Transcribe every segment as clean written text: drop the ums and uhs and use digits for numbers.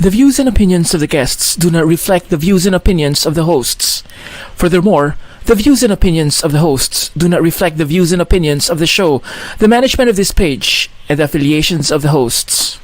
The views and opinions of the guests do not reflect the views and opinions of the hosts. Furthermore, the views and opinions of the hosts do not reflect the views and opinions of the show, the management of this page, and the affiliations of the hosts.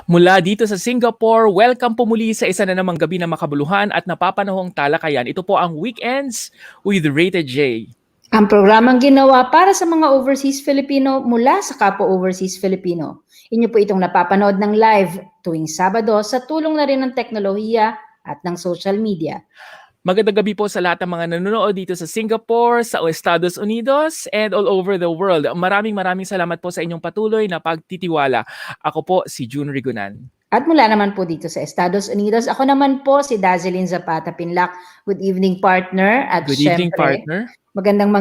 Mula dito sa Singapore, welcome po muli sa isa na namang gabi na makabuluhan at napapanahong talakayan. Ito po ang Weekends with Rated J. Ang programang ginawa para sa mga overseas Filipino mula sa kapwa overseas Filipino. Inyo po itong napapanood ng live tuwing Sabado sa tulong na rin ng teknolohiya at ng social media. Magandang gabi po sa lahat ng mga nanonood dito sa Singapore, sa Estados Unidos, and all over the world. Maraming salamat po sa inyong patuloy na pagtitiwala. Ako po si June Rigunan. At mula naman po dito sa Estados Unidos, ako naman po si Dazeline Zapata Pinlac. Good evening, partner. At Good evening, partner. Magandang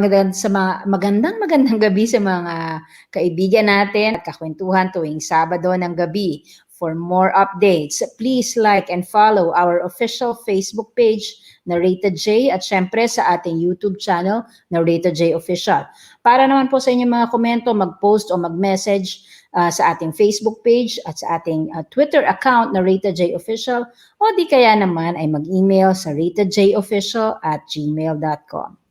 gabi sa mga kaibigan natin at kakwentuhan tuwing Sabado ng gabi. For more updates, please like and follow our official Facebook page na Rated J at syempre sa ating YouTube channel na Rated J Official. Para naman po sa inyong mga komento, mag-post o mag-message sa ating Facebook page at sa ating Twitter account na Rated J Official o di kaya naman ay mag-email sa ratedjofficial@gmail.com.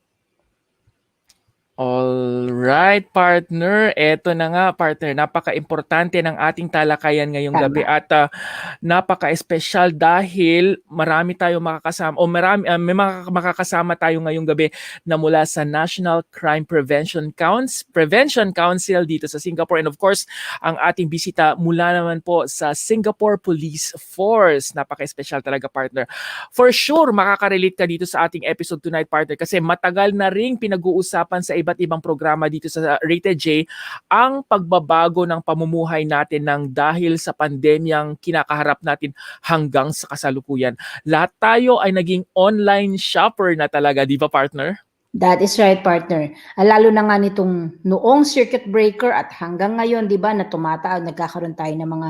Alright, partner. Eto na nga, partner. Napaka-importante ng ating talakayan ngayong Tama. gabi at napaka-espesyal dahil marami tayo makakasama o may makakasama tayo ngayong gabi na mula sa National Crime Prevention Council dito sa Singapore, and of course, ang ating bisita mula naman po sa Singapore Police Force. Napaka-espesyal talaga, partner. For sure, makaka-relate ka dito sa ating episode tonight, partner, kasi matagal na ring pinag-uusapan sa iba't ibang programa dito sa Rated J ang pagbabago ng pamumuhay natin ng dahil sa pandemyang kinakaharap natin hanggang sa kasalukuyan. Lahat tayo ay naging online shopper na talaga, di ba, partner? That is right, partner. Lalo na nga nitong noong circuit breaker at hanggang ngayon, di ba, na nagkakaroon tayo ng mga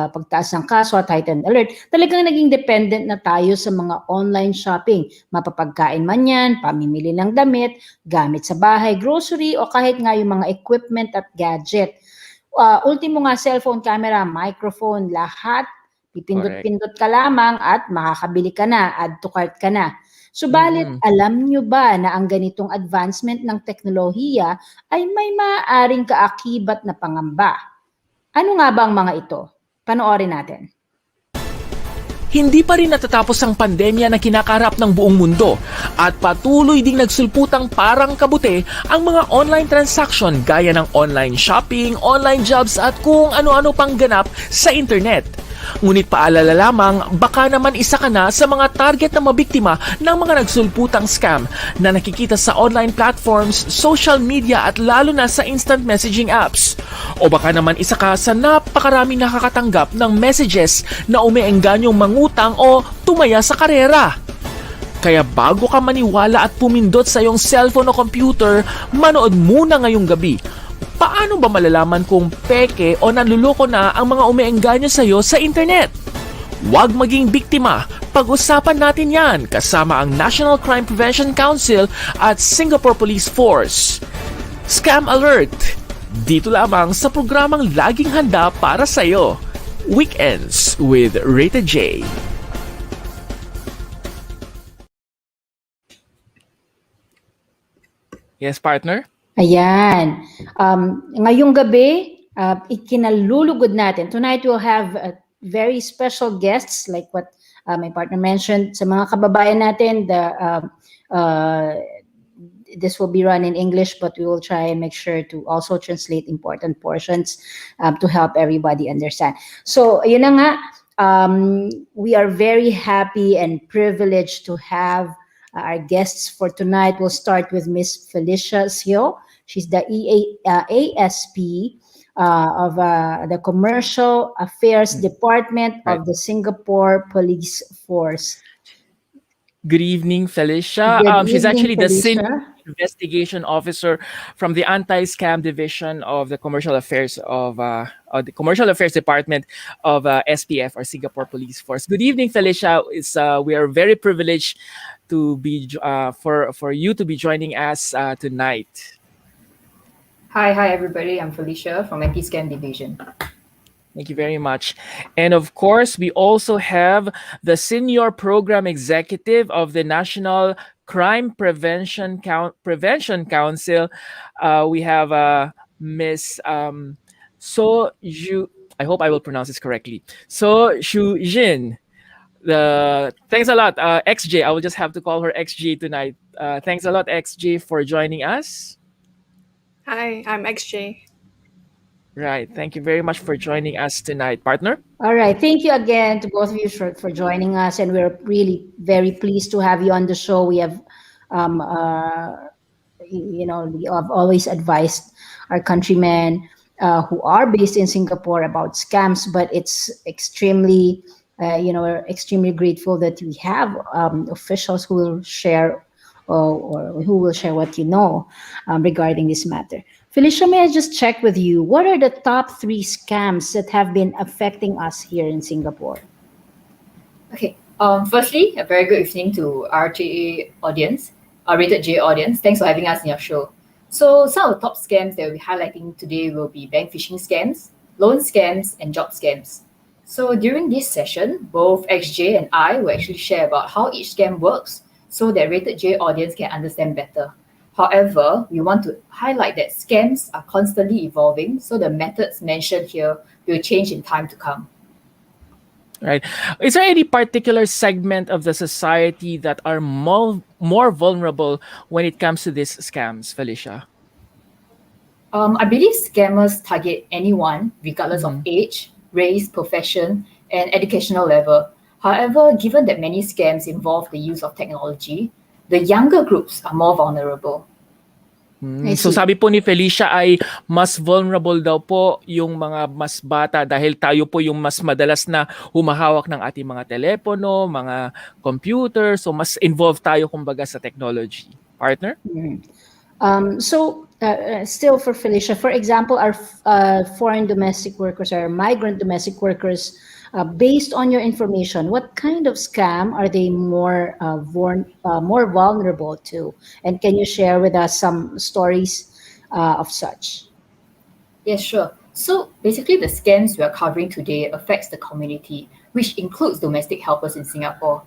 pagtaas ng kaso at heightened alert. Talagang naging dependent na tayo sa mga online shopping. Mapapagkain man yan, pamimili ng damit, gamit sa bahay, grocery, o kahit nga yung mga equipment at gadget. Ultimo nga, cellphone camera, microphone, lahat, pipindot-pindot ka lamang at makakabili ka na, add to cart ka na. Subalit, alam nyo ba na ang ganitong advancement ng teknolohiya ay may maaaring kaakibat na pangamba? Ano nga ba ang mga ito? Panoorin natin. Hindi pa rin natatapos ang pandemya na kinakaharap ng buong mundo at patuloy ding nagsulputang parang kabute ang mga online transaction gaya ng online shopping, online jobs at kung ano-ano pang ganap sa internet. Ngunit paalala lamang, baka naman isa ka na sa mga target na mabiktima ng mga nagsulputang scam na nakikita sa online platforms, social media at lalo na sa instant messaging apps. O baka naman isa ka sa napakaraming nakakatanggap ng messages na umeenganyong mangutang o tumaya sa karera. Kaya bago ka maniwala at pumindot sa iyong cellphone o computer, manood muna ngayong gabi. Paano ba malalaman kung peke o nanluloko na ang mga umeengganyo sa iyo sa internet? Huwag maging biktima. Pag-usapan natin yan kasama ang National Crime Prevention Council at Singapore Police Force. Scam Alert! Dito lamang sa programang laging handa para sa iyo. Weekends with Rated J. Yes, partner? Ayan. Ngayong gabi, ikinalulugod natin. Tonight we'll have very special guests like what my partner mentioned. Sa mga kababayan natin, this will be run in English, but we will try and make sure to also translate important portions to help everybody understand. So, yun na nga, we are very happy and privileged to have our guests for tonight. We'll start with Miss Felicia Sio. She's the ASP of the Commercial Affairs Department of the Singapore Police Force. Good evening, Felicia. Good She's evening, actually the senior Felicia. investigation officer from the anti-scam division of the the commercial affairs department of SPF, or Singapore Police Force. Good evening, Felicia. We are very privileged to be for you to be joining us tonight. Hi everybody. I'm Felicia from Anti-Scam Division. Thank you very much. And of course, we also have the Senior Program Executive of the National Crime Prevention Council. We have Miss I hope I will pronounce this correctly. So Shu Jin. Thanks a lot, XJ. I will just have to call her XJ tonight. Thanks a lot, XJ, for joining us. Hi, I'm XJ. Right. Thank you very much for joining us tonight, partner. All right. Thank you again to both of you for joining us. And we're really very pleased to have you on the show. We have, we have always advised our countrymen who are based in Singapore about scams, but it's extremely, we're extremely grateful that we have officials who will share or who will share what you know regarding this matter. Felicia, may I just check with you? What are the top 3 scams that have been affecting us here in Singapore? Okay. Firstly, a very good evening to RJA audience, Rated J audience. Thanks for having us in your show. So some of the top scams that we'll be highlighting today will be bank phishing scams, loan scams, and job scams. So during this session, both XJ and I will actually share about how each scam works so that Rated J audience can understand better. However, we want to highlight that scams are constantly evolving, so the methods mentioned here will change in time to come. Right. Is there any particular segment of the society that are more vulnerable when it comes to these scams, Felicia? I believe scammers target anyone, regardless of age, race, profession, and educational level. However, given that many scams involve the use of technology, the younger groups are more vulnerable. So sabi po ni Felicia ay mas vulnerable daw po yung mga mas bata dahil tayo po yung mas madalas na humahawak ng ating mga telepono, mga computer, so mas involved tayo kumbaga sa technology. Partner? Still for Felicia, for example, our foreign domestic workers, our migrant domestic workers, based on your information, what kind of scam are they more vulnerable to? And can you share with us some stories of such? Yes, sure. So basically the scams we are covering today affects the community, which includes domestic helpers in Singapore.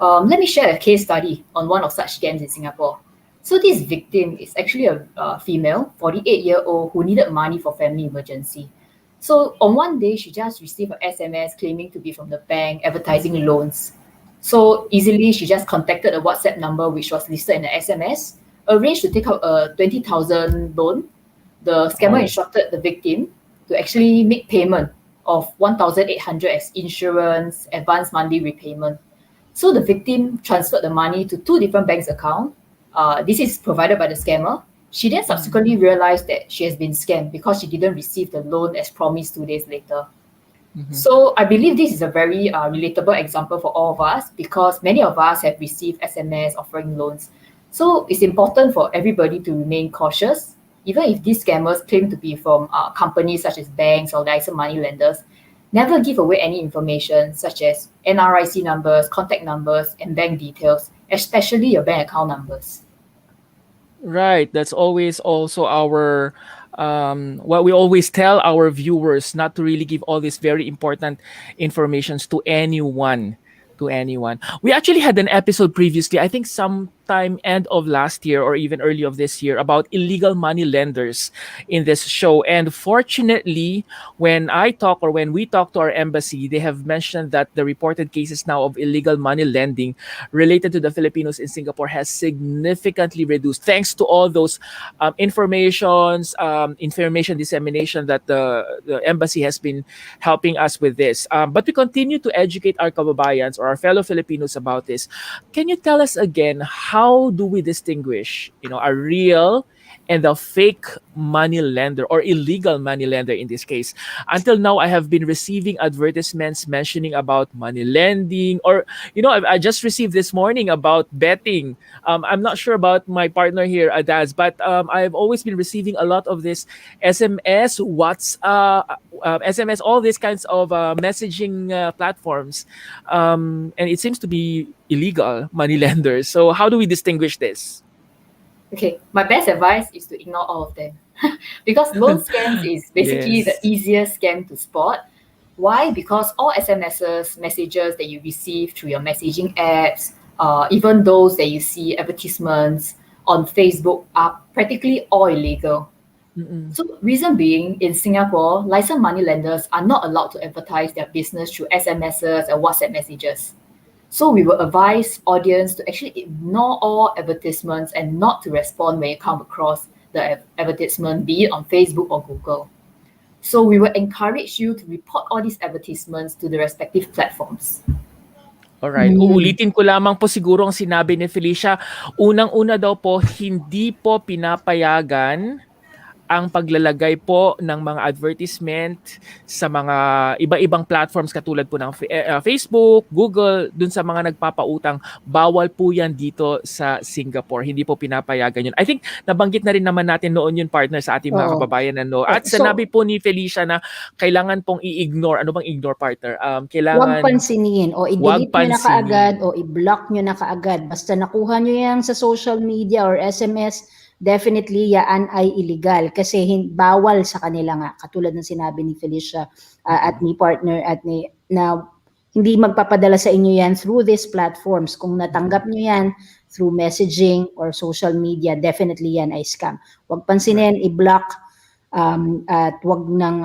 Let me share a case study on one of such scams in Singapore. So this victim is actually a female, 48-year-old, who needed money for family emergency. So on one day, she just received an SMS claiming to be from the bank, advertising loans. So easily, she just contacted a WhatsApp number which was listed in the SMS, arranged to take out a 20,000 loan. The scammer instructed the victim to actually make payment of 1,800 as insurance, advanced monthly repayment. So the victim transferred the money to 2 different banks' accounts. This is provided by the scammer. She then subsequently realized that she has been scammed because she didn't receive the loan as promised 2 days later. So I believe this is a very relatable example for all of us because many of us have received SMS offering loans. So it's important for everybody to remain cautious. Even if these scammers claim to be from companies such as banks or licensed money lenders, never give away any information such as NRIC numbers, contact numbers, and bank details, especially your bank account numbers. Right. That's always also our what we always tell our viewers, not to really give all these very important informations to anyone. We actually had an episode previously, I think sometime end of last year or even early of this year, about illegal money lenders in this show. And fortunately, when we talk to our embassy, they have mentioned that the reported cases now of illegal money lending related to the Filipinos in Singapore has significantly reduced thanks to all those information dissemination that the embassy has been helping us with this. But we continue to educate our kababayans or our fellow Filipinos about this. Can you tell us again, how do we distinguish, a real and the fake money lender or illegal money lender in this case. Until now, I have been receiving advertisements mentioning about money lending, or I just received this morning about betting. I'm not sure about my partner here, Adaz, but I've always been receiving a lot of this SMS, SMS, all these kinds of messaging platforms, and it seems to be illegal money lenders. So how do we distinguish this? Okay, my best advice is to ignore all of them because loan scams is basically the Yes. easiest scam to spot. Why? Because all SMSs, messages that you receive through your messaging apps, even those that you see advertisements on Facebook are practically all illegal. Mm-mm. So reason being, in Singapore, licensed money lenders are not allowed to advertise their business through SMSs and WhatsApp messages. So we will advise audience to actually ignore all advertisements and not to respond when you come across the advertisement, be it on Facebook or Google. So we will encourage you to report all these advertisements to the respective platforms. Alright, uulitin ko lamang po siguro ang sinabi ni Felicia. Unang-una daw po, hindi po pinapayagan ang paglalagay po ng mga advertisement sa mga iba-ibang platforms katulad po ng Facebook, Google, dun sa mga nagpapautang. Bawal po yan dito sa Singapore. Hindi po pinapayagan yun. I think nabanggit na rin naman natin noon yun, partner, sa ating mga Oo. kababayan. At So, sinabi po ni Felicia na kailangan pong i-ignore. Ano bang ignore, partner? Huwag Kailangan pansinin o Huwag i-delete nyo na pansinin. kaagad o i-block nyo na kaagad. Basta nakuha nyo yan sa social media or SMS, definitely yan ay illegal kasi bawal sa kanila nga. Katulad ng sinabi ni Felicia at ni partner at na hindi magpapadala sa inyo yan through these platforms. Kung natanggap nyo yan through messaging or social media, definitely yan ay scam. Huwag pansinin, i-block, at wag nang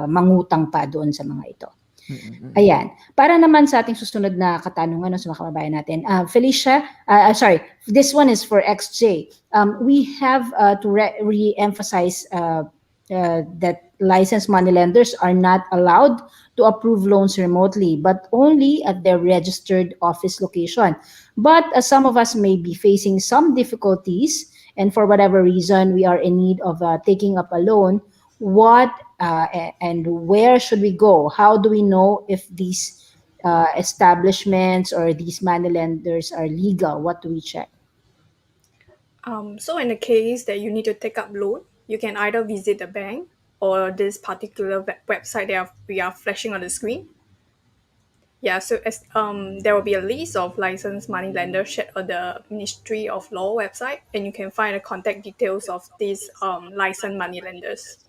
mangutang pa doon sa mga ito. Ayan. Para naman sa ating susunod na katanungan sa mga kababayan natin. Felicia, sorry, this one is for XJ. We have to re-emphasize that licensed money lenders are not allowed to approve loans remotely, but only at their registered office location. But some of us may be facing some difficulties, and for whatever reason, we are in need of taking up a loan. What and where should we go? How do we know if these establishments or these money lenders are legal? What do we check? So in the case that you need to take up loan, you can either visit the bank or this particular website that we are flashing on the screen. Yeah, so there will be a list of licensed money lenders shared on the Ministry of Law website, and you can find the contact details of these licensed money lenders.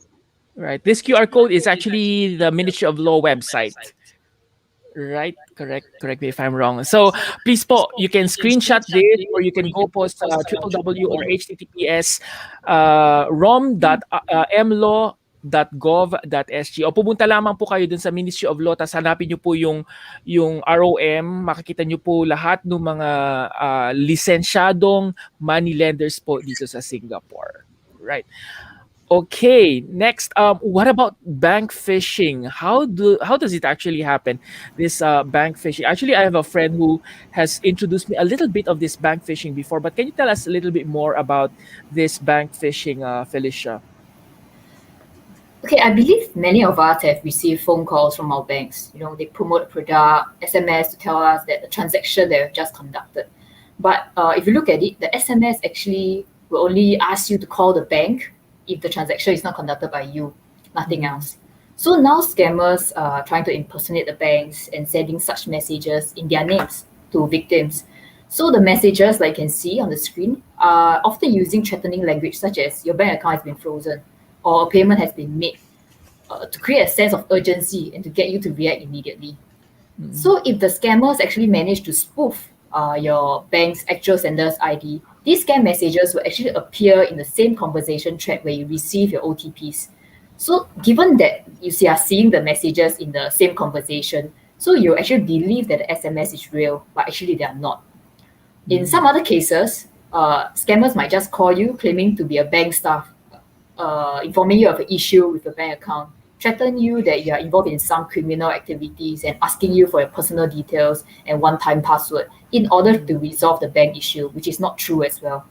Right. This QR code is actually the Ministry of Law website. Right? Correct me if I'm wrong. So, please po, you can screenshot this or you can go po sa www or https rom.mlaw.gov.sg o pumunta lamang po kayo dun sa Ministry of Law, tas hanapin nyo po yung ROM, makikita nyo po lahat ng mga lisensyadong money lenders po dito sa Singapore. Right. Okay, next, what about bank phishing? How does it actually happen, this bank phishing? Actually, I have a friend who has introduced me a little bit of this bank phishing before, but can you tell us a little bit more about this bank phishing, Felicia? Okay, I believe many of us have received phone calls from our banks. They promote a product, SMS to tell us that the transaction they have just conducted. But if you look at it, the SMS actually will only ask you to call the bank if the transaction is not conducted by you, nothing else. So now scammers are trying to impersonate the banks and sending such messages in their names to victims. So the messages, like you can see on the screen, are often using threatening language such as your bank account has been frozen or a payment has been made to create a sense of urgency and to get you to react immediately. So if the scammers actually manage to spoof your bank's actual sender's ID, these scam messages will actually appear in the same conversation thread where you receive your OTPs. So given that you are seeing the messages in the same conversation, so you actually believe that the SMS is real, but actually they are not. In some other cases, scammers might just call you claiming to be a bank staff, informing you of an issue with a bank account, threaten you that you are involved in some criminal activities and asking you for your personal details and one-time password in order to resolve the bank issue, which is not true as well.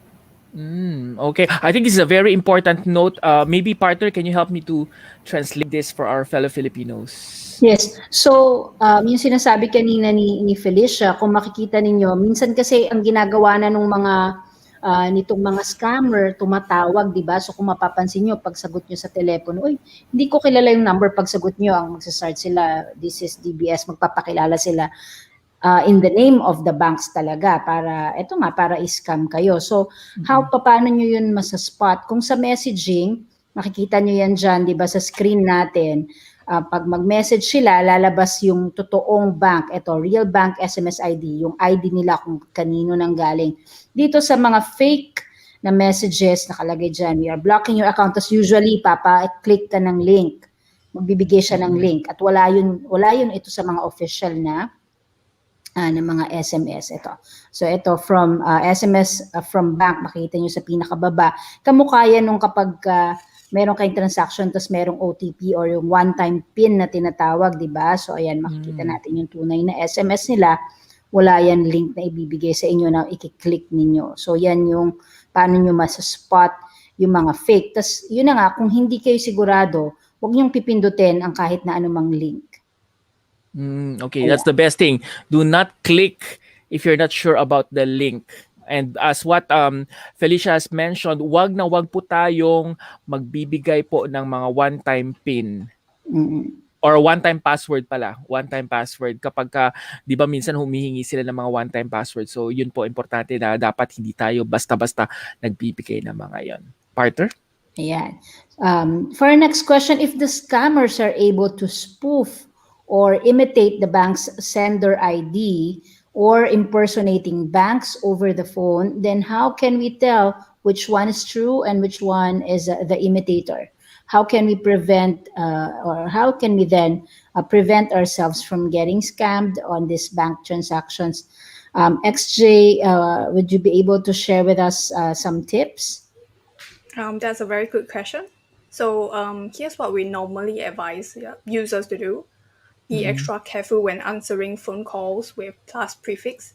Okay. I think this is a very important note. Maybe partner, can you help me to translate this for our fellow Filipinos? Yes. So, yung sinasabi kanina ni Felicia, kung makikita ninyo, minsan kasi ang ginagawa na nung mga nitong mga scammer, tumatawag, di ba? So, kung mapapansin nyo, pagsagot nyo sa telepono, uy, hindi ko kilala yung number, pagsagot nyo, ang magsastart sila, this is DBS, magpapakilala sila in the name of the banks talaga para i-scam kayo. So, paano nyo yun masaspot? Kung sa messaging, makikita nyo yan dyan, di ba, sa screen natin, pag mag-message sila, lalabas yung totoong bank. Ito, real bank SMS ID, yung ID nila kung kanino nang galing. Dito sa mga fake na messages, nakalagay dyan, we are blocking your account. Tapos usually, click ka ng link. Magbibigay siya ng link. At wala yun ito sa mga official na mga SMS ito. So ito from SMS from bank, makita nyo sa pinakababa. Kamukha yan nung kapag meron kayong transaction tapos merong OTP or yung one-time PIN na tinatawag, di ba? So ayan, makikita natin yung tunay na SMS nila. Wala yan link na ibibigay sa inyo na i-click ninyo. So yan yung paano nyo masaspot yung mga fake. Tapos yun na nga, kung hindi kayo sigurado, huwag nyong pipindutin ang kahit na anumang link. Okay, that's the best thing. Do not click if you're not sure about the link. And as what Felicia has mentioned, wag po tayong magbibigay po ng mga one-time PIN. Or one-time password pala. One-time password. Kapag di ba minsan humihingi sila ng mga one-time password. So yun po, importante na dapat hindi tayo basta-basta nagbibigay ng mga yon. Partner? Ayan. For our next question, if the scammers are able to spoof or imitate the bank's sender ID or impersonating banks over the phone, then how can we tell which one is true and which one is the imitator? How can we prevent or how can we then prevent ourselves from getting scammed on these bank transactions? XJ, would you be able to share with us some tips? That's a very good question. So here's what we normally advise users to do. Be extra careful when answering phone calls with plus prefix.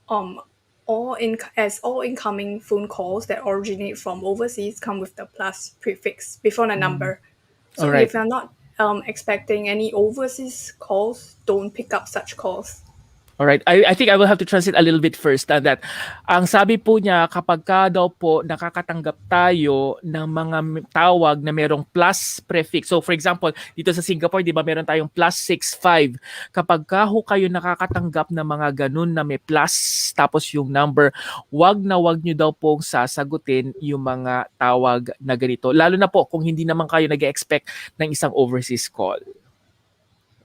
All incoming phone calls that originate from overseas come with the plus prefix before the number. So Alright. if you're not expecting any overseas calls, don't pick up such calls. Alright, I think I will have to translate a little bit first that ang sabi po niya kapag ka daw po nakakatanggap tayo ng mga tawag na merong plus prefix. So for example, dito sa Singapore, di ba meron tayong +65. Kapag ka ho kayo nakakatanggap ng mga ganun na may plus tapos yung number, wag nyo daw pong sasagutin yung mga tawag na ganito. Lalo na po kung hindi naman kayo nag-expect ng isang overseas call.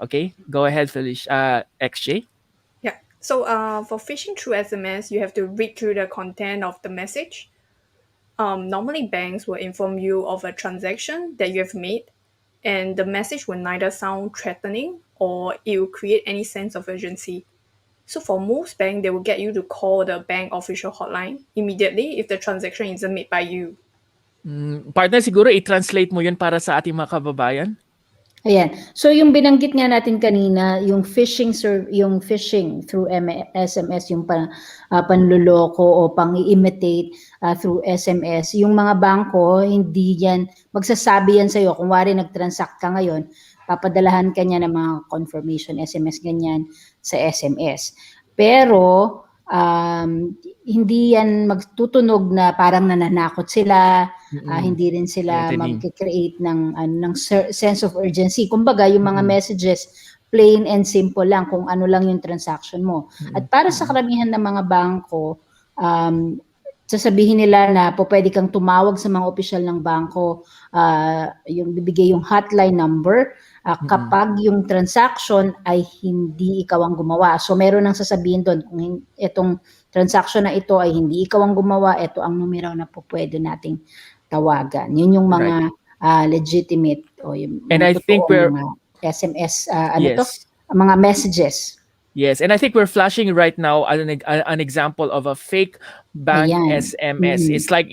Okay? Go ahead, Felicia. XJ? So for phishing through SMS, you have to read through the content of the message. Normally, banks will inform you of a transaction that you have made, and the message will neither sound threatening or it will create any sense of urgency. So for most banks, they will get you to call the bank official hotline immediately if the transaction isn't made by you. Partner, siguro i-translate mo yun para sa ating mga kababayan? Ayan. So yung binanggit nga natin kanina, yung phishing through SMS, yung panluloko o pang-imitate through SMS, yung mga bangko, hindi yan, magsasabi yan sa'yo, kung wari nag-transact ka ngayon, papadalahan ka niya ng mga confirmation SMS, ganyan, sa SMS. Pero, hindi yan magtutunog na parang nananakot sila, hindi rin sila mag-create ng sense of urgency. Kumbaga, yung mga messages, plain and simple lang kung ano lang yung transaction mo. At para sa karamihan ng mga bangko, sasabihin nila na pwede kang tumawag sa mga opisyal ng bangko, yung bibigay yung hotline number, kapag yung transaction ay hindi ikaw ang gumawa. So meron nang sasabihin doon kung itong transaction na ito ay hindi ikaw ang gumawa, ito ang numero na pwede nating tawagan. Yun yung mga legitimate o yung And I think mga SMS mga messages. Yes, and I think we're flashing right now an example of a fake bank Ayan. SMS. Mm. It's like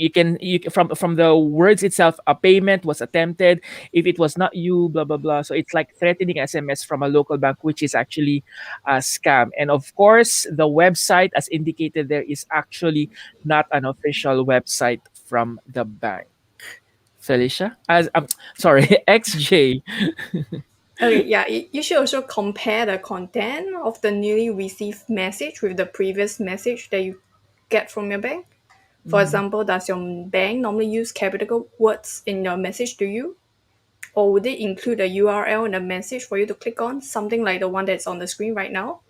from the words itself, a payment was attempted. If it was not you, blah blah blah. So it's like threatening SMS from a local bank, which is actually a scam. And of course, the website, as indicated there, is actually not an official website from the bank. Felicia, as sorry, XJ. Okay, yeah, you should also compare the content of the newly received message with the previous message that you get from your bank. For example, does your bank normally use capital words in your message to you? Or would it include a URL in the message for you to click on, something like the one that's on the screen right now?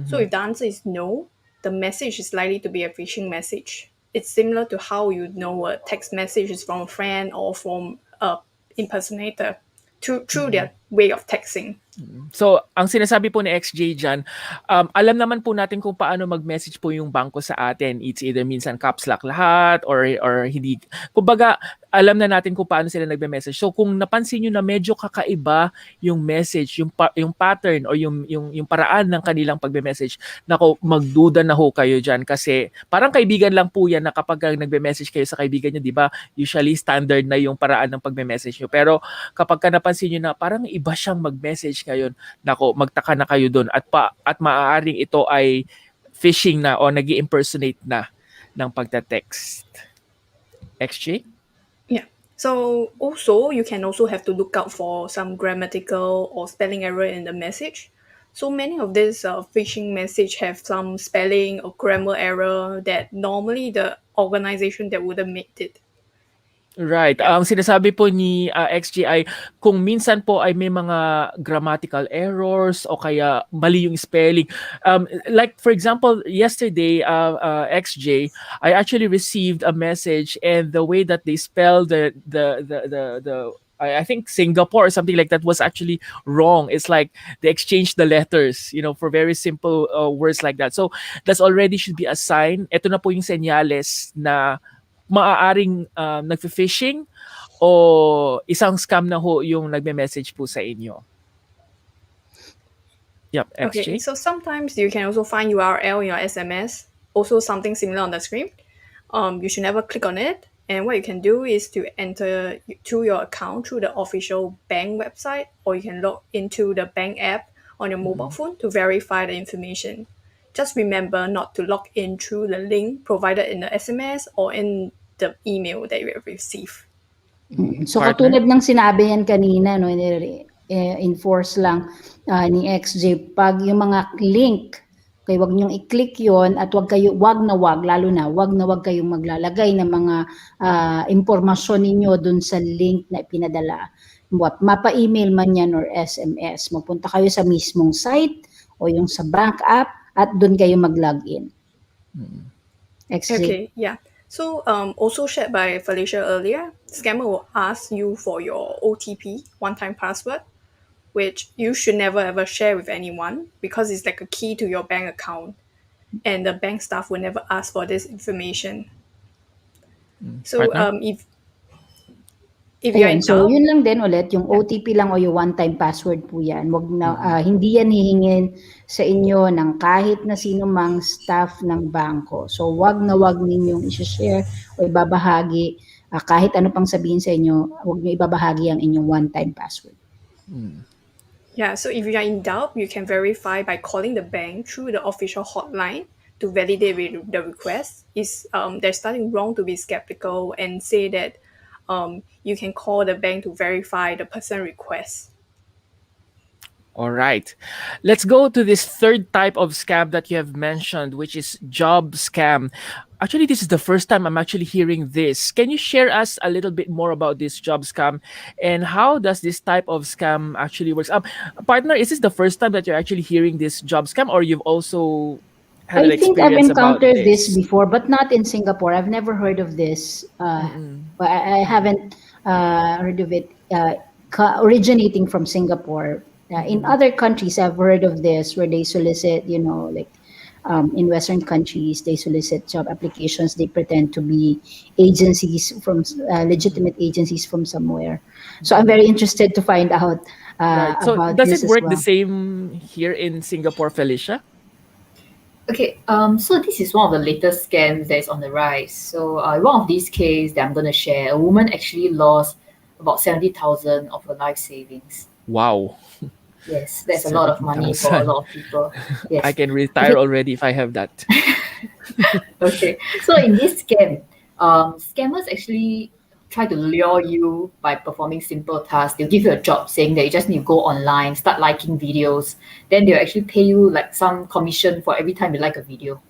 So if the answer is no, the message is likely to be a phishing message. It's similar to how you know a text message is from a friend or from a impersonator through their way of texting. So, ang sinasabi po ni XJ dyan, alam naman po natin kung paano mag-message po yung bangko sa atin. It's either minsan caps lock lahat or hindi. Kumbaga, alam na natin kung paano sila nagme-message. So, kung napansin nyo na medyo kakaiba yung message, yung pattern o yung paraan ng kanilang pagme-message, nako, magduda na ho kayo dyan kasi parang kaibigan lang po yan na kapag nagme-message kayo sa kaibigan nyo, di ba? Usually, standard na yung paraan ng pagme-message nyo. Pero kapag napansin nyo na parang iba siyang mag-message ngayon, nako, magtaka na kayo doon at maaaring ito ay phishing na o nag-impersonate na ng pagta-text. XJ? Yeah. So also, you can also have to look out for some grammatical or spelling error in the message. So many of these phishing message have some spelling or grammar error that normally the organization that would have made it. Right. Ang sinasabi po ni XG ay kung minsan po ay may mga grammatical errors o kaya mali yung spelling. Like for example, yesterday, XJ, I actually received a message and the way that they spell the I think Singapore or something like that was actually wrong. It's like they exchanged the letters, for very simple words like that. So that's already should be a sign. Ito na po yung senyales na maaaring nagfi-phishing o isang scam na ho yung nagme-message po sa inyo. Yep, XJ. Okay, so sometimes you can also find URL in your SMS, also something similar on the screen. You should never click on it. And what you can do is to enter to your account through the official bank website, or you can log into the bank app on your mobile phone to verify the information. Just remember not to log in through the link provided in the SMS or in the email that you have received. So Partner? katulad ng sinabi yan kanina, no, enforce lang ni XJ, pag yung mga link, kaya wag niyong i-click yon at wag na wag kayong maglalagay ng mga impormasyon ninyo dun sa link na ipinadala. Mapa-email man yan or SMS. Magpunta kayo sa mismong site o yung sa bank app at dun kayo mag-login. XJ. Okay, yeah. So also shared by Felicia earlier, scammer will ask you for your OTP, one-time password, which you should never ever share with anyone because it's like a key to your bank account, and the bank staff will never ask for this information. So Partner? if you're in Ayun, so doubt, yun lang din ulit, yung OTP lang o yung one-time password po yan. Wag na, hindi yan hihingin sa inyo ng kahit na sino mang staff ng bangko. So wag na wag ninyong i-share o ibabahagi. Kahit ano pang sabihin sa inyo, wag niyo ibabahagi ang inyong one-time password. yeah. So if you're in doubt, you can verify by calling the bank through the official hotline to validate the request. There's nothing wrong to be skeptical and say that you can call the bank to verify the person request. All right. Let's go to this third type of scam that you have mentioned, which is job scam. Actually, this is the first time I'm actually hearing this. Can you share us a little bit more about this job scam and how does this type of scam actually works? Partner, is this the first time that you're actually hearing this job scam or you've also had an I think I've experience about encountered this this? before, but not in Singapore. I've never heard of this. But I haven't heard of it originating from Singapore. In other countries, I've heard of this where they solicit, like in Western countries, they solicit job applications. They pretend to be agencies from legitimate agencies from somewhere. So I'm very interested to find out Right. So about does this it as work well. the same here in Singapore, Felicia? Okay, so this is one of the latest scams that is on the rise. So, one of these cases that I'm going to share, a woman actually lost about 70,000 of her life savings. Wow, Yes, that's a lot of money for a 70,000. lot of people. I Yes. can retire Okay, already if I have that. okay. So in this scam, scammers actually try to lure you by performing simple tasks. They'll give you a job saying that you just need to go online, start liking videos. Then they'll actually pay you like some commission for every time you like a video.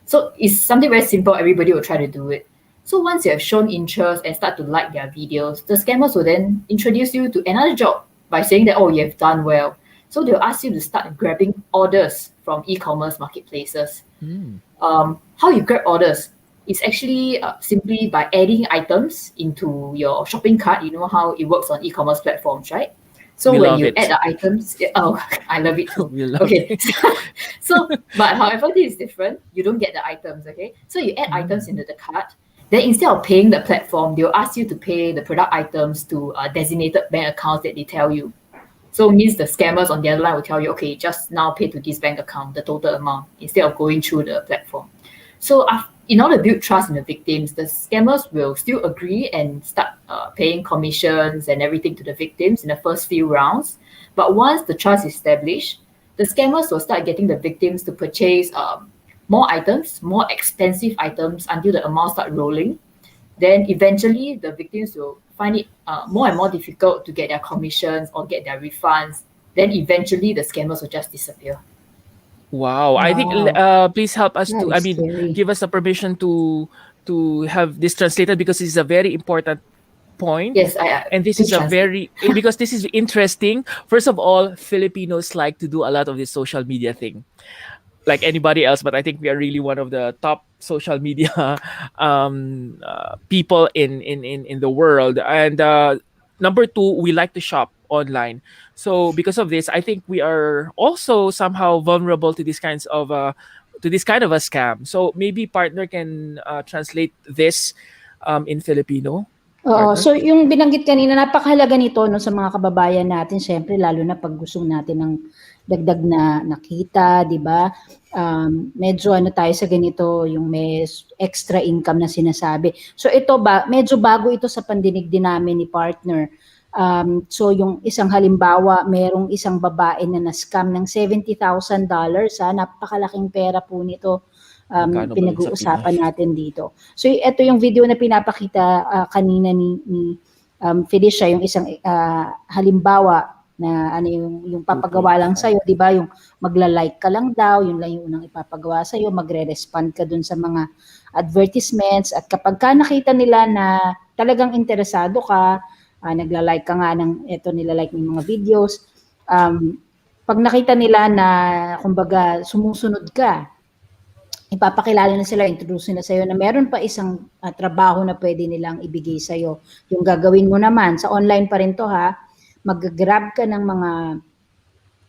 So it's something very simple. Everybody will try to do it. So once you have shown interest and start to like their videos, the scammers will then introduce you to another job by saying that, oh, you have done well. So they'll ask you to start grabbing orders from e-commerce marketplaces. Hmm. How you grab orders is actually simply by adding items into your shopping cart. You know how it works on e-commerce platforms, right? So We when love you it. add the items, oh, I love it too. We love Okay, it. so but however this is different, you don't get the items. Okay, so you add items into the cart. Then instead of paying the platform, they'll ask you to pay the product items to designated bank accounts that they tell you. So it means the scammers on the other line will tell you, okay, just now pay to this bank account the total amount instead of going through the platform. So in order to build trust in the victims, the scammers will still agree and start paying commissions and everything to the victims in the first few rounds. But once the trust is established, the scammers will start getting the victims to purchase more items, more expensive items until the amount start rolling. Then eventually the victims will find it more and more difficult to get their commissions or get their refunds. Then eventually the scammers will just disappear. Wow. I think Wow, please help us that to, I is mean, scary. give us the permission to have this translated because this is a very important point. Yes, I And this is please a translate. very because this is interesting. First of all, Filipinos like to do a lot of this social media thing, like anybody else, but I think we are really one of the top social media people in the world. And number two, we like to shop online. So because of this, I think we are also somehow vulnerable to these kinds of to this kind of a scam. So maybe partner can translate this in Filipino. Oo, Partner. so yung binanggit kanina napakahalaga nito 'no sa mga kababayan natin siyempre lalo na 'pag gusto natin ng dagdag na kita, 'di ba? Medyo ano tayo sa ganito, yung may extra income na sinasabi. So ito ba medyo bago ito sa pandinig din namin ni partner. So yung isang halimbawa, merong isang babae na na-scam ng $70,000 napakalaking pera po nito. Magkano ba yun sa Pinag-uusapan Pinas? natin dito. So ito yung video na pinapakita kanina ni Felicia, yung isang halimbawa na ano yung papagawa lang 2.5. sa'yo, di ba? Yung magla-like ka lang daw, yun lang yung unang ipapagawa sa'yo, magre-respond ka dun sa mga advertisements at kapag ka nakita nila na talagang interesado ka, nagla-like ka nga ng ito nila-like ng mga videos, pag nakita nila na kumbaga sumusunod ka, ipapakilala na sila, introduce na sa'yo na meron pa isang trabaho na pwede nilang ibigay sa'yo. Yung gagawin mo naman, sa online pa rin to ha, mag-grab ka ng mga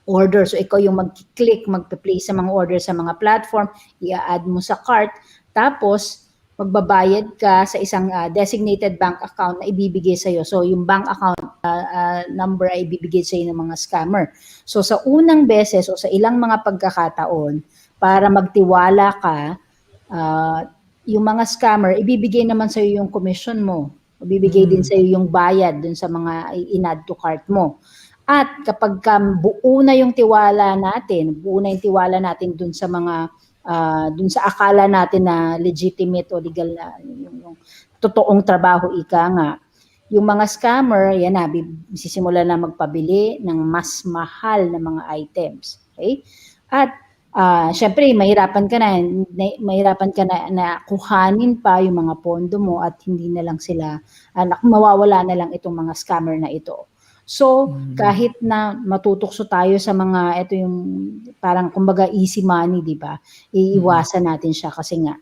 order. So ikaw yung mag-click, mag-place sa mga order sa mga platform, i-add mo sa cart, tapos magbabayad ka sa isang designated bank account na ibibigay sa'yo. So yung bank account number ay ibibigay sa'yo ng mga scammer. So sa unang beses o sa ilang mga pagkakataon, para magtiwala ka, yung mga scammer, ibibigay naman sa'yo yung commission mo. Ibibigay din sa'yo yung bayad dun sa mga in-add to cart mo. At kapag buo na yung tiwala natin dun sa mga, dun sa akala natin na legitimate o legal na, yung totoong trabaho ika nga, yung mga scammer, yan na, sisimula na magpabili ng mas mahal na mga items. Okay? At syempre mahirapan ka na kuhanin pa yung mga pondo mo at hindi na lang sila mawawala na lang itong mga scammer na ito. So kahit na matutokso tayo sa mga ito yung parang kumbaga easy money, di ba? Iiwasan natin siya kasi nga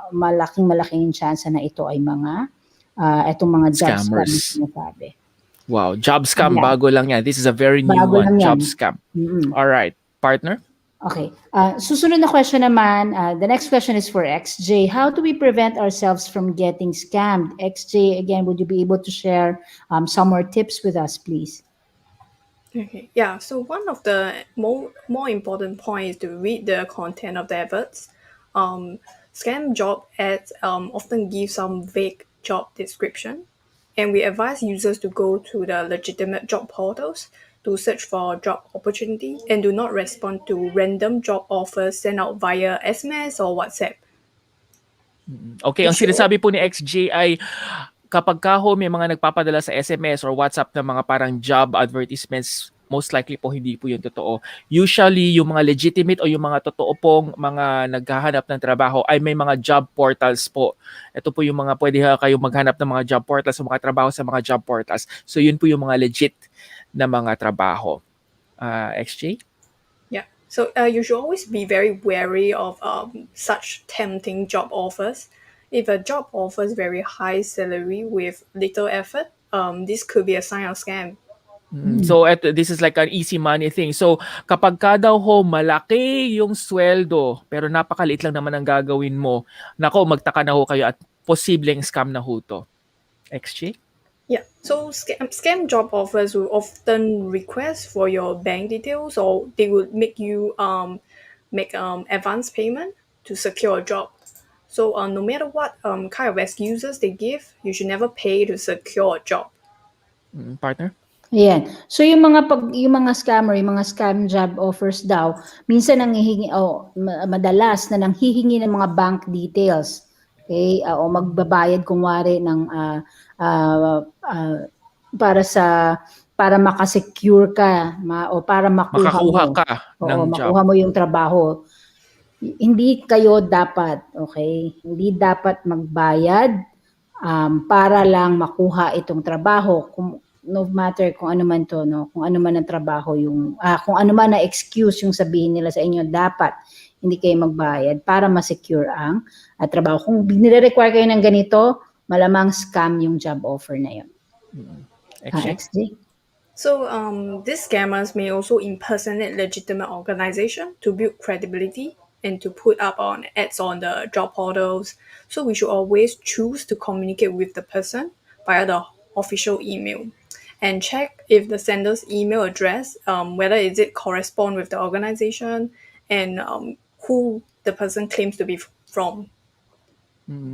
malaking chance na ito ay mga itong mga job scam na Scammers. sinasabi. Wow, job scam Yeah. bago lang yan. This is a very new Bago lang one, yan. job scam. Mm-mm. All right, partner. Okay. Susunod na question naman, the next question is for XJ. How do we prevent ourselves from getting scammed? XJ, again, would you be able to share some more tips with us, please? Okay. Yeah. So one of the more important points is to read the content of the adverts. Scam job ads often give some vague job description, and we advise users to go to the legitimate job portals to search for job opportunity and do not respond to random job offers sent out via SMS or WhatsApp. Okay, You ang should sinasabi po ni XJ ay kapag ka ho may mga nagpapadala sa SMS or WhatsApp na mga parang job advertisements, most likely po hindi po yun totoo. Usually, yung mga legitimate o yung mga totoo pong mga naghahanap ng trabaho ay may mga job portals po. Ito po yung mga pwede kayo maghanap ng mga job portals o mga trabaho sa mga job portals. So yun po yung mga legit na mga trabaho. XJ? Yeah. So you should always be very wary of such tempting job offers. If a job offers very high salary with little effort, this could be a sign of scam. So this is like an easy money thing. So kapag ka daw ho malaki yung sweldo pero napakaliit lang naman ang gagawin mo, nako magtaka na ho kayo at posibleng scam na ho to. XJ? Yeah. So scam job offers will often request for your bank details, or they would make you make advance payment to secure a job. So no matter what kind of excuses they give, you should never pay to secure a job. Partner? Ayan. So yung mga scammer, yung mga scam job offers daw, minsan nanghihingi madalas na nanghihingi ng mga bank details. Okay? O magbabayad kunwari ng para makasecure ka o para makuha Makakuha mo. ka ng Oo, job. makuha mo yung trabaho. Hindi kayo dapat, okay? Hindi dapat magbayad para lang makuha itong trabaho. No matter kung ano man to, no, kung ano man ang trabaho yung kung ano man na excuse yung sabihin nila sa inyo, dapat hindi kayo magbayad para ma-secure ang trabaho. Kung nire-require kayo ng ganito, malamang scam yung job offer na yun. XJ? So these scammers may also impersonate legitimate organization to build credibility and to put up on ads on the job portals. So we should always choose to communicate with the person via the official email and check if the sender's email address, whether is it correspond with the organization and who the person claims to be from.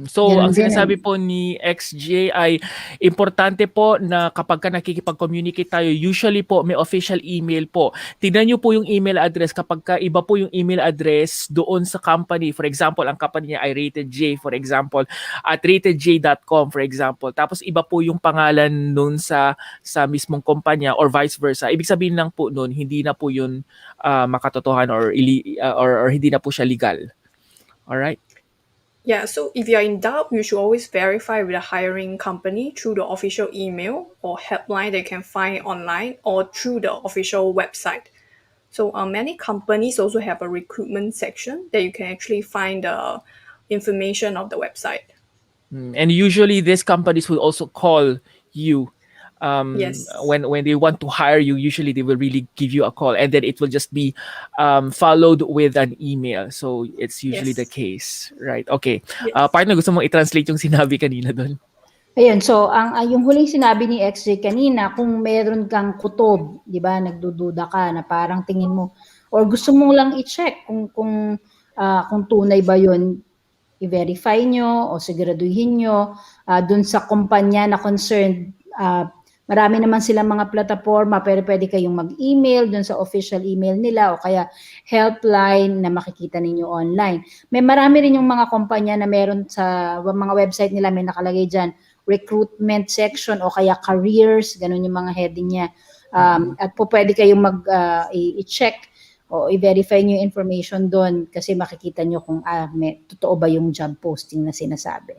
So, Ganun ang din sinasabi po ni XJ ay importante po na kapag ka nakikipag-communicate tayo, usually po may official email po. Tignan nyo po yung email address kapag ka iba po yung email address doon sa company. For example, ang company niya ay Rated J, for example, at ratedj.com, for example. Tapos iba po yung pangalan noon sa mismong kumpanya or vice versa. Ibig sabihin lang po noon, hindi na po yun makatotohan or hindi na po siya legal. Alright? Yeah, so if you're in doubt, you should always verify with the hiring company through the official email or helpline they can find online or through the official website. So many companies also have a recruitment section that you can actually find the information of the website. And usually these companies will also call you Yes. when they want to hire you. Usually they will really give you a call and then it will just be followed with an email. So it's usually Yes. the case, right? Okay. Yes. Partner, gusto mong i-translate yung sinabi kanina doon? Ayun, so yung huling sinabi ni XJ kanina, kung meron kang kutob, 'di ba, nagdududa ka na parang tingin mo or gusto mo lang i-check kung tunay ba 'yon, i-verify nyo o siguraduhin nyo dun sa kumpanya na concerned. Marami naman silang mga plataforma, pero pwede kayong mag-email dun sa official email nila o kaya helpline na makikita ninyo online. May marami rin yung mga kumpanya na meron sa mga website nila, may nakalagay dyan, recruitment section o kaya careers, ganun yung mga heading niya. At po pwede kayong i-check o i-verify nyo yung information doon kasi makikita nyo kung totoo ba yung job posting na sinasabi.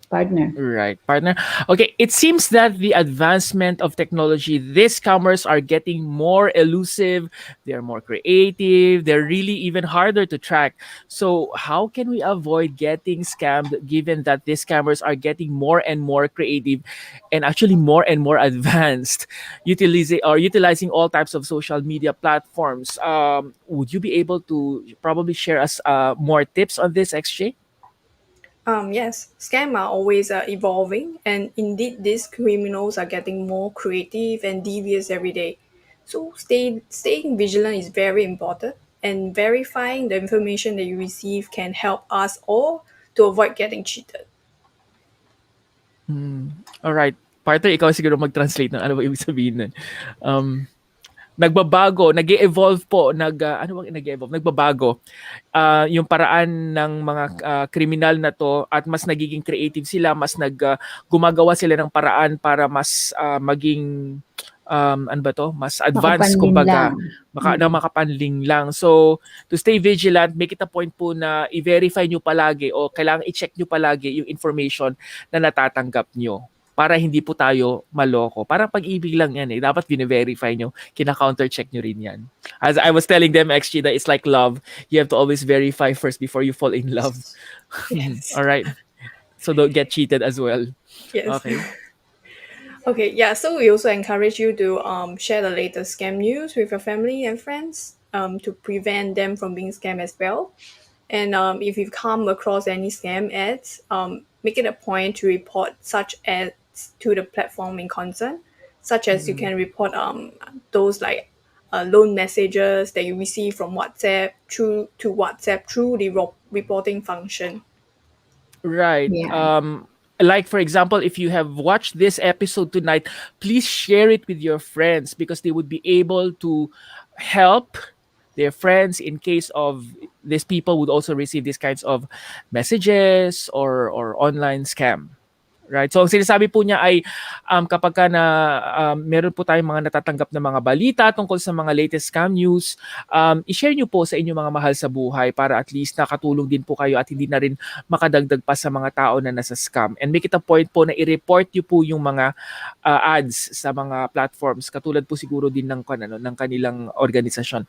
Partner. Right, partner. Okay, it seems that the advancement of technology, these scammers are getting more elusive, they're more creative, they're really even harder to track. So how can we avoid getting scammed given that these scammers are getting more and more creative and actually more and more advanced, utilizing all types of social media platforms? Would you be able to probably share us more tips on this, XJ? Yes, scams are always evolving, and indeed, these criminals are getting more creative and devious every day. So staying vigilant is very important, and verifying the information that you receive can help us all to avoid getting cheated. Alright. Partner, ikaw siguro mag-translate ng ano ba ibig sabihin nun. Nagbabago, nag-e-evolve po, ano bang nag-e-evolve? Nagbabago yung paraan ng mga kriminal na to at mas nagiging creative sila, mas gumagawa sila ng paraan para mas maging ano ba to? Mas advanced kumbaga, Makapanlinlang. na makapanling lang. So, to stay vigilant, make it a point po na i-verify nyo palagi o kailangan i-check nyo palagi yung information na natatanggap nyo para hindi po tayo maloko. Parang pag-ibig lang yan eh. Dapat bine-verify nyo, kina-counter-check nyo rin yan. As I was telling them, XG, that it's like love. You have to always verify first before you fall in love. Yes. All right. So don't get cheated as well. Yes. Okay. Okay, yeah, so we also encourage you to share the latest scam news with your family and friends to prevent them from being scammed as well. And if you've come across any scam ads, make it a point to report such ads to the platform in concern, such as you can report those like loan messages that you receive from WhatsApp through the reporting function. Right. Yeah. Like for example, if you have watched this episode tonight, please share it with your friends because they would be able to help their friends in case of these people would also receive these kinds of messages or online scam. Right? So ang sinasabi po niya ay kapag ka meron po tayong mga natatanggap na mga balita tungkol sa mga latest scam news, i-share niyo po sa inyong mga mahal sa buhay para at least nakatulong din po kayo at hindi na rin makadagdag pa sa mga tao na nasa scam. And make it a point po na i-report niyo po yung mga ads sa mga platforms katulad po siguro din ng kanilang organisasyon.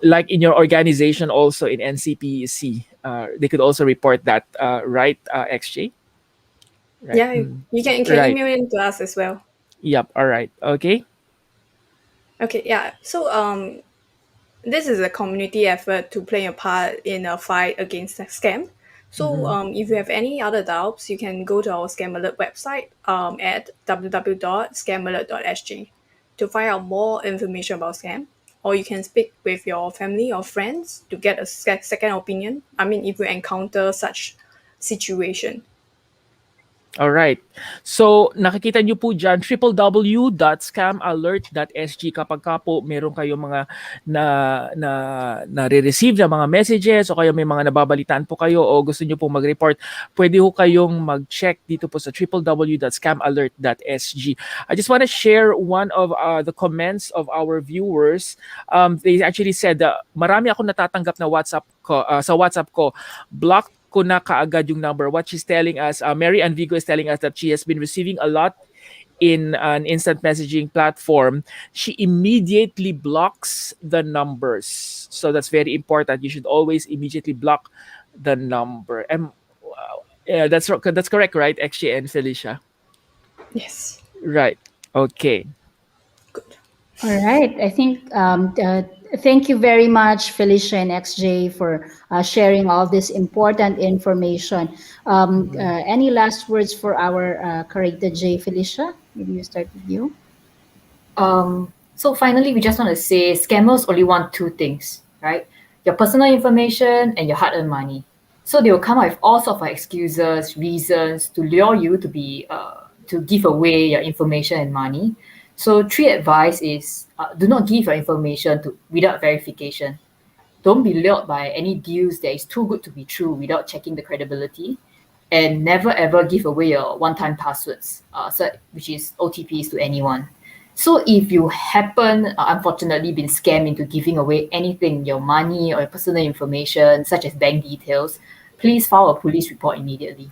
Like in your organization also in NCPC, they could also report that, right, XJ? Right. Yeah, you can Right. email it to us as well. Yep. All right. Okay. Okay, yeah. So this is a community effort to play a part in a fight against the scam. So if you have any other doubts, you can go to our Scam Alert website at www.scamalert.sg to find out more information about scam. Or you can speak with your family or friends to get a second opinion. I mean, if you encounter such situation. All right. So, nakikita nyo po dyan, www.scamalert.sg kapag ka po meron kayong mga nare-receive na mga messages o kaya may mga nababalitaan po kayo o gusto nyo po mag-report, pwede ho kayong mag-check dito po sa www.scamalert.sg. I just want to share one of the comments of our viewers. They actually said, marami ako natatanggap na WhatsApp ko, sa WhatsApp ko, blocked ko na kaagad yung number. What she's telling us, Mary Ann Vigo is telling us that she has been receiving a lot in an instant messaging platform. She immediately blocks the numbers. So that's very important. You should always immediately block the number. And yeah, that's correct, right, XJ and Felicia? Yes. Right. Okay. Good. All right. I think thank you very much, Felicia and XJ, for sharing all this important information. Any last words for our Karita J, Felicia? Maybe you start with you. So finally, we just want to say scammers only want two things, right? Your personal information and your hard-earned money. So they will come up with all sorts of excuses, reasons to lure you to to give away your information and money. So 3 advice is do not give your information without verification. Don't be lured by any deals that is too good to be true without checking the credibility. And never ever give away your one-time passwords, which is OTPs, to anyone. So if you happen, unfortunately, been scammed into giving away anything, your money or your personal information, such as bank details, please file a police report immediately.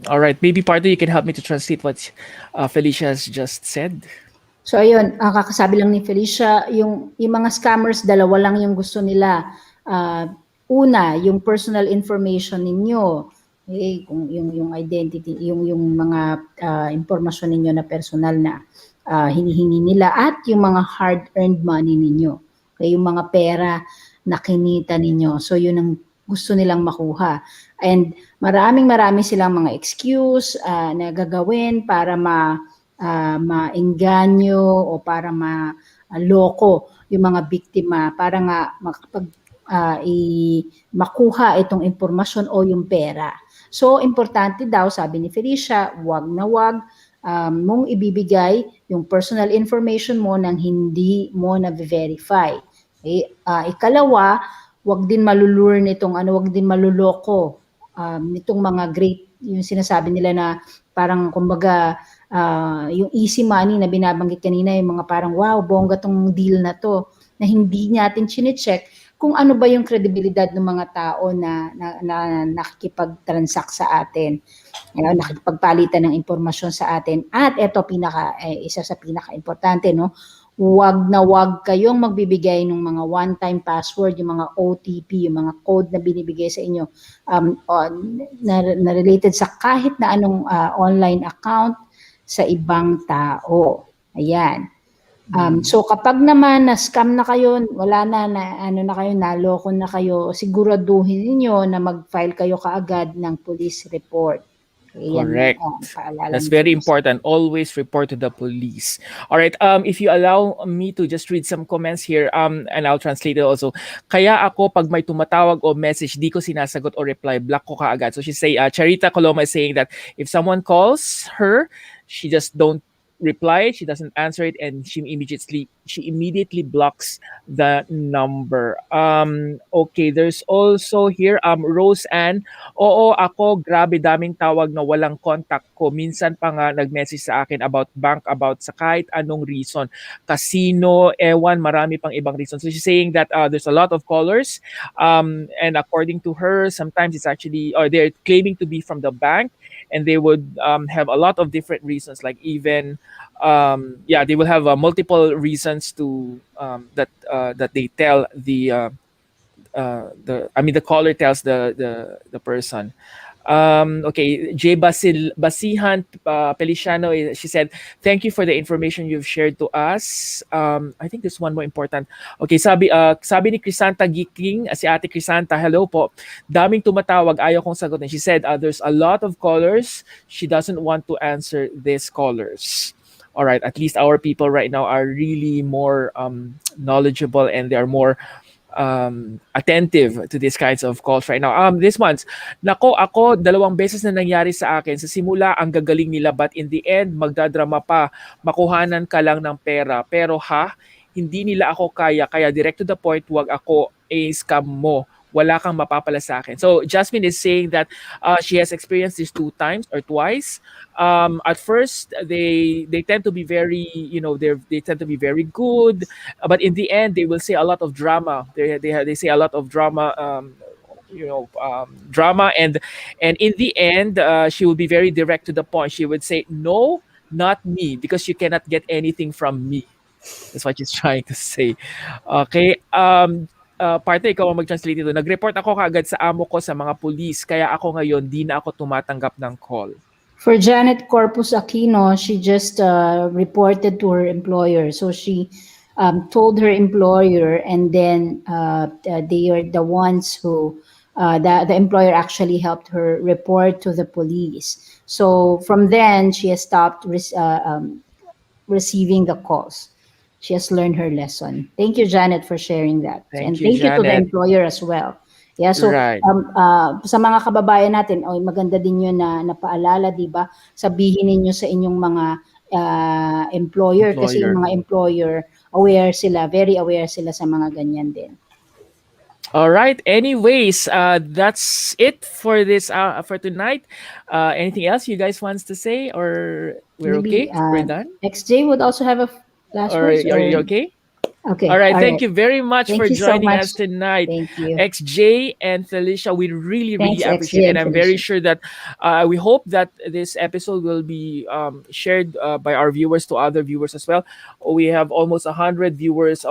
All right. Maybe partner, you can help me to translate what Felicia has just said. So ayun, ang kakasabi lang ni Felicia, yung mga scammers, dalawa lang yung gusto nila. Una, yung personal information ninyo, kung yung identity, yung mga impormasyon ninyo na personal na hinihingi nila, at yung mga hard-earned money ninyo, yung mga pera na kinita ninyo. So yun ang gusto nilang makuha. And marami silang mga excuse na gagawin para maengganyo o para maloko yung mga biktima para nga makuha itong impormasyon o yung pera. So, importante daw, sabi ni Felicia, wag na wag mong ibibigay yung personal information mo nang hindi mo na-verify. Okay? Ikalawa, wag din malulure nitong wag din maluloko nitong mga great, yung sinasabi nila na parang kumbaga yung easy money na binabanggit kanina, yung mga parang wow, bongga tong deal na to, na hindi natin chine-check kung ano ba yung kredibilidad ng mga tao na nakikipag-transact sa atin, nakikipagpalitan ng impormasyon sa atin. At ito isa sa pinaka-importante, no? Wag na wag kayong magbibigay ng mga one-time password, yung mga OTP, yung mga code na binibigay sa inyo na related sa kahit na anong online account sa ibang tao. Ayan. So kapag naman na-scam na kayo, wala na kayo, naloko na kayo, siguraduhin niyo na mag-file kayo kaagad ng police report. Correct. That's very important. Always report to the police. All right. If you allow me to just read some comments here, and I'll translate it also. Kaya ako pag may tumatawag o message, di ko sinasagot o reply, block ko kaagad. So she say, Charita Coloma is saying that if someone calls her, she just don't reply, she doesn't answer it, and she immediately blocks the number. Okay, there's also here Rose Ann. Oo, ako grabe daming tawag na walang contact ko. Minsan pa nga nag-message sa akin about bank, about sa kahit anong reason. Casino, ewan, marami pang ibang reason. So she's saying that there's a lot of callers, and according to her, sometimes it's actually, or they're claiming to be from the bank, and they would have a lot of different reasons, like even they will have multiple reasons to that they tell the caller tells the person. Okay, J. Basihan Feliciano, she said, thank you for the information you've shared to us. I think there's one more important. Okay, sabi ni Crisanta Giking, si Ate Crisanta, hello po. Daming tumatawag, ayaw kong sagutin. She said, there's a lot of callers. She doesn't want to answer these callers. All right, at least our people right now are really more knowledgeable, and they are more attentive to these kinds of calls right now. This one's, nako, ako 2 beses na nangyari sa akin. Sa simula, ang gagaling nila, but in the end, magdadrama pa. Makuhanan ka lang ng pera. Pero hindi nila ako kaya direct to the point, wag ako scam mo. Wala kang mapapala sa akin. So Jasmine is saying that she has experienced this 2 times or twice. At first, they tend to be very, they tend to be very good, but in the end, they will say a lot of drama. They say a lot of drama. Drama, and in the end, she will be very direct to the point. She would say, "No, not me, because you cannot get anything from me." That's what she's trying to say. Okay. Partner, ikaw ang mag-translate ito. Nag-report ako kaagad sa amo ko sa mga police, kaya ako ngayon di na ako tumatanggap ng call. For Janet Corpus Aquino, she just reported to her employer. So she told her employer, and then they are the ones who, the employer actually helped her report to the police. So from then, she has stopped receiving the calls. She has learned her lesson. Thank you, Janet, for sharing that. Thank you, Janet. To the employer as well. Yeah, so right. Sa mga kababayan natin, maganda din yun na napaalala, di ba? Sabihin ninyo sa inyong mga employer, kasi yung mga employer, very aware sila sa mga ganyan din. All right. Anyways, that's it for this for tonight. Anything else you guys wants to say, or we're okay? We're done. XJ would also have a last words. Are you okay? Okay. All right. Thank you very much for joining us tonight. Thank you. XJ and Felicia, we really appreciate it. And I'm very sure that we hope that this episode will be shared by our viewers to other viewers as well. We have almost 100 viewers,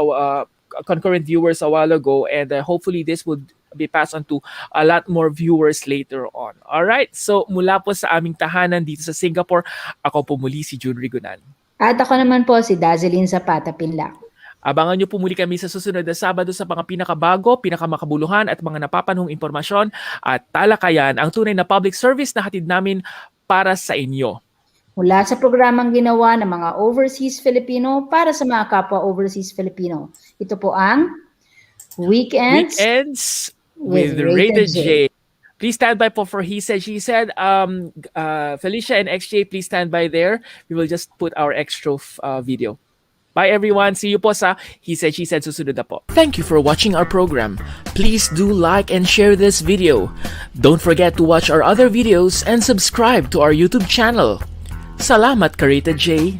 concurrent viewers a while ago, and hopefully this would be passed on to a lot more viewers later on. All right. So mula po sa aming tahanan dito sa Singapore, ako po muli si June Rigonan. At ako naman po si Dazeline Zapata Pinlac. Abangan niyo po muli kami sa susunod na Sabado sa mga pinakabago, pinakamakabuluhan at mga napapanahong impormasyon at talakayan, ang tunay na public service na hatid namin para sa inyo. mula sa programang ginawa ng mga overseas Filipino para sa mga kapwa overseas Filipino. Ito po ang Weekends Weekends with with Rated J. Please stand by po for He Said, She Said. Felicia and XJ, please stand by there. We will just put our extra video. Bye everyone. See you po sa He Said, She Said susunod na po. Thank you for watching our program. Please do like and share this video. Don't forget to watch our other videos and subscribe to our YouTube channel. Salamat, Rated J.